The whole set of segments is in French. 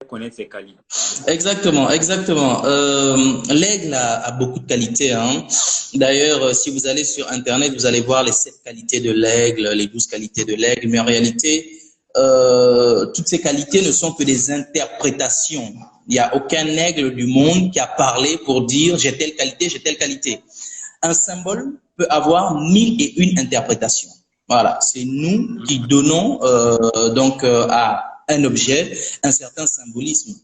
connaître ses qualités? Exactement, exactement. L'aigle a beaucoup de qualités, hein. D'ailleurs, si vous allez sur Internet, vous allez voir les 7 qualités de l'aigle, les 12 qualités de l'aigle. Mais en réalité, toutes ces qualités ne sont que des interprétations. Il n'y a aucun aigle du monde qui a parlé pour dire j'ai telle qualité, j'ai telle qualité. Un symbole peut avoir 1001 interprétations. Voilà, c'est nous qui donnons à un objet un certain symbolisme.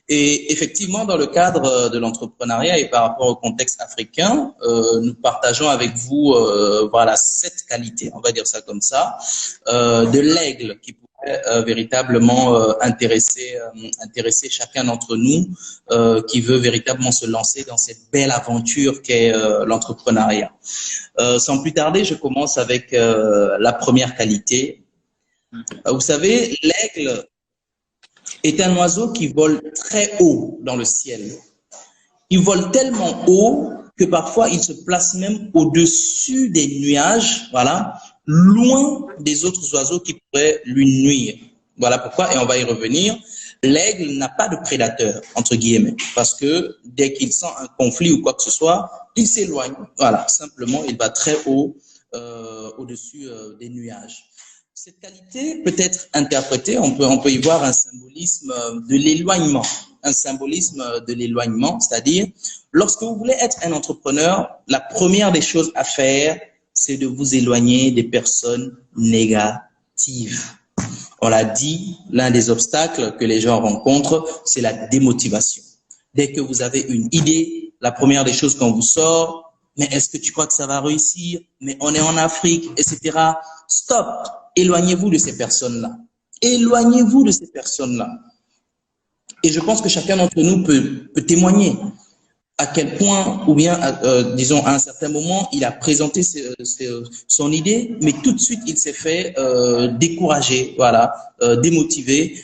Et effectivement, dans le cadre de l'entrepreneuriat et par rapport au contexte africain, nous partageons avec vous voilà 7 qualités, on va dire ça comme ça, de l'aigle qui pourrait véritablement intéresser chacun d'entre nous qui veut véritablement se lancer dans cette belle aventure qu'est l'entrepreneuriat. Sans plus tarder, je commence avec la première qualité. Vous savez, l'aigle est un oiseau qui vole très haut dans le ciel. Il vole tellement haut que parfois il se place même au-dessus des nuages, voilà, loin des autres oiseaux qui pourraient lui nuire. Voilà pourquoi, et on va y revenir, l'aigle n'a pas de prédateur, entre guillemets, parce que dès qu'il sent un conflit ou quoi que ce soit, il s'éloigne. Voilà, simplement, il va très haut au-dessus des nuages. Cette qualité peut être interprétée, on peut y voir un symbolisme de l'éloignement, c'est-à-dire lorsque vous voulez être un entrepreneur, la première des choses à faire, c'est de vous éloigner des personnes négatives. On l'a dit, l'un des obstacles que les gens rencontrent, c'est la démotivation. Dès que vous avez une idée, la première des choses qu'on vous sort, mais est-ce que tu crois que ça va réussir? Mais on est en Afrique, etc. Stop! Éloignez-vous de ces personnes-là. Éloignez-vous de ces personnes-là. Et je pense que chacun d'entre nous peut témoigner à quel point, ou bien, disons, à un certain moment, il a présenté son idée, mais tout de suite, il s'est fait décourager, voilà, démotivé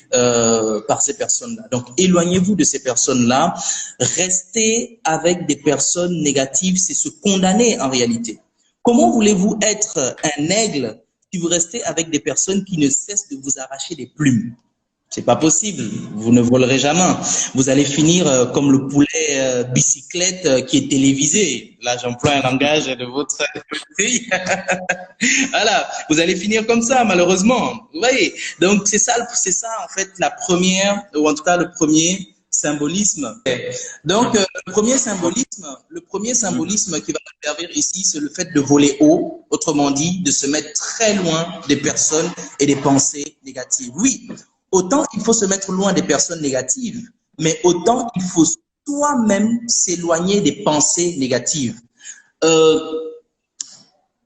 par ces personnes-là. Donc, éloignez-vous de ces personnes-là. Restez avec des personnes négatives, c'est se condamner en réalité. Comment voulez-vous être un aigle si vous restez avec des personnes qui ne cessent de vous arracher les plumes? C'est pas possible, vous ne volerez jamais. Vous allez finir comme le poulet bicyclette qui est télévisé. Là, j'emploie un langage de votre pays. Voilà, vous allez finir comme ça, malheureusement. Vous voyez, donc c'est ça en fait la première, ou en tout cas le premier symbolisme. Donc le premier symbolisme qui va nous servir ici, c'est le fait de voler haut, autrement dit, de se mettre très loin des personnes et des pensées négatives. Oui. Autant il faut se mettre loin des personnes négatives, mais autant il faut soi-même s'éloigner des pensées négatives.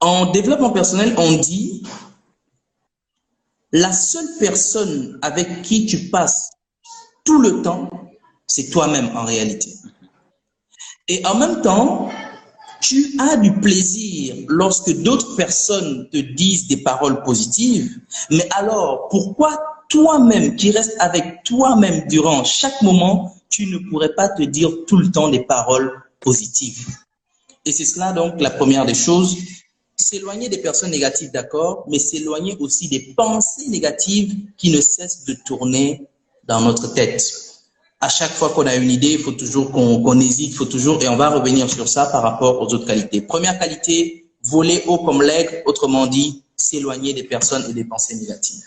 En développement personnel, on dit la seule personne avec qui tu passes tout le temps, c'est toi-même en réalité. Et en même temps, tu as du plaisir lorsque d'autres personnes te disent des paroles positives, mais alors pourquoi toi-même, qui restes avec toi-même durant chaque moment, tu ne pourrais pas te dire tout le temps des paroles positives? Et c'est cela donc la première des choses, s'éloigner des personnes négatives, d'accord, mais s'éloigner aussi des pensées négatives qui ne cessent de tourner dans notre tête. À chaque fois qu'on a une idée, il faut toujours qu'on hésite, il faut toujours, et on va revenir sur ça par rapport aux autres qualités. Première qualité, voler haut comme l'aigle, autrement dit, s'éloigner des personnes et des pensées négatives.